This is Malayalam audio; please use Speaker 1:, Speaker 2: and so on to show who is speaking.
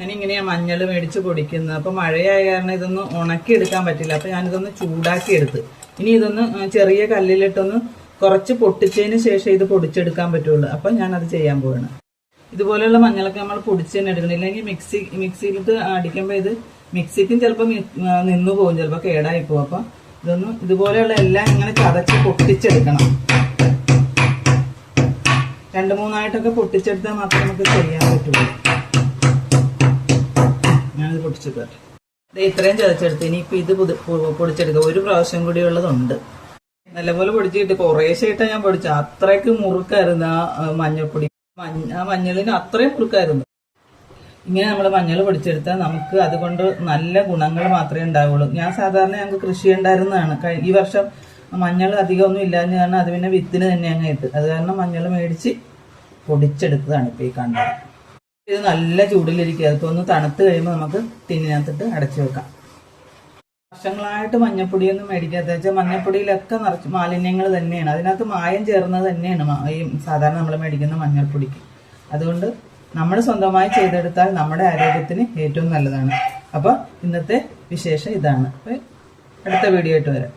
Speaker 1: ഞാനിങ്ങനെയാ മഞ്ഞൾ മേടിച്ച് പൊടിക്കുന്നത്. അപ്പോൾ മഴയായ കാരണം ഇതൊന്ന് ഉണക്കി എടുക്കാൻ പറ്റില്ല. അപ്പോൾ ഞാനിതൊന്ന് ചൂടാക്കി എടുത്ത് ഇനി ഇതൊന്ന് ചെറിയ കല്ലിലിട്ടൊന്ന് കുറച്ച് പൊട്ടിച്ചതിന് ശേഷം ഇത് പൊടിച്ചെടുക്കാൻ പറ്റുള്ളൂ. അപ്പം ഞാനത് ചെയ്യാൻ പോവാണ്. ഇതുപോലെയുള്ള മഞ്ഞളൊക്കെ നമ്മൾ പൊടിച്ച് തന്നെ എടുക്കണം. ഇല്ലെങ്കിൽ മിക്സിയിലിട്ട് അടിക്കുമ്പോൾ ഇത് മിക്സിക്കും ചിലപ്പോൾ നിന്നു പോകും, ചിലപ്പോൾ കേടായി പോകും. അപ്പം ഇതൊന്ന് ഇതുപോലെയുള്ള എല്ലാം ഇങ്ങനെ ചതച്ച് പൊട്ടിച്ചെടുക്കണം. 2-3 പൊട്ടിച്ചെടുത്താൽ മാത്രമേ നമുക്ക് ചെയ്യാൻ പറ്റുള്ളൂ. ഞാനിത് പൊട്ടിച്ചെടുക്കട്ടെ. ഇത് ഇത്രയും ചതച്ചെടുത്ത് ഇനിയിപ്പോൾ ഇത് പൊടിച്ചെടുക്കുക. ഒരു പ്രാവശ്യം കൂടി ഉള്ളതുണ്ട്. നല്ലപോലെ പൊടിച്ചിട്ട് കുറേശ്ശായിട്ടാണ് ഞാൻ പൊടിച്ചത്. അത്രയ്ക്ക് മുറുക്കായിരുന്നു ആ മഞ്ഞൾപ്പൊടി. ആ മഞ്ഞളിന് അത്രയും മുറുക്കായിരുന്നു. ഇങ്ങനെ നമ്മൾ മഞ്ഞൾ പൊടിച്ചെടുത്താൽ നമുക്ക് അതുകൊണ്ട് നല്ല ഗുണങ്ങൾ മാത്രമേ ഉണ്ടാവുള്ളൂ. ഞാൻ സാധാരണ ഞങ്ങൾക്ക് കൃഷി ഉണ്ടായിരുന്നതാണ്. ഈ വർഷം മഞ്ഞൾ അധികമൊന്നും ഇല്ലാന്ന് കാരണം അത് പിന്നെ വിത്തിന് തന്നെ അങ്ങ് ഇട്ട്, അത് കാരണം മഞ്ഞൾ മേടിച്ച് പൊടിച്ചെടുത്തതാണ് ഇപ്പോൾ ഈ കണ്ടത്. ഇത് നല്ല ചൂടിലിരിക്കുക. അതിപ്പോൾ ഒന്ന് തണുത്ത് കഴിയുമ്പോൾ നമുക്ക് ടിന്നിനകത്തിട്ട് അടച്ചു വെക്കാം. വർഷങ്ങളായിട്ട് മഞ്ഞപ്പൊടിയൊന്നും മേടിക്കാത്ത വെച്ചാൽ മഞ്ഞപ്പൊടിയിലൊക്കെ നിറച്ച് മാലിന്യങ്ങൾ തന്നെയാണ്. അതിനകത്ത് മായം ചേർന്നത് തന്നെയാണ് ഈ സാധാരണ നമ്മൾ മേടിക്കുന്ന മഞ്ഞൾപ്പൊടിക്ക്. അതുകൊണ്ട് നമ്മൾ സ്വന്തമായി ചെയ്തെടുത്താൽ നമ്മുടെ ആരോഗ്യത്തിന് ഏറ്റവും നല്ലതാണ്. അപ്പോൾ ഇന്നത്തെ വിശേഷം ഇതാണ്. അപ്പോൾ അടുത്ത വീഡിയോ ആയിട്ട് വരാം.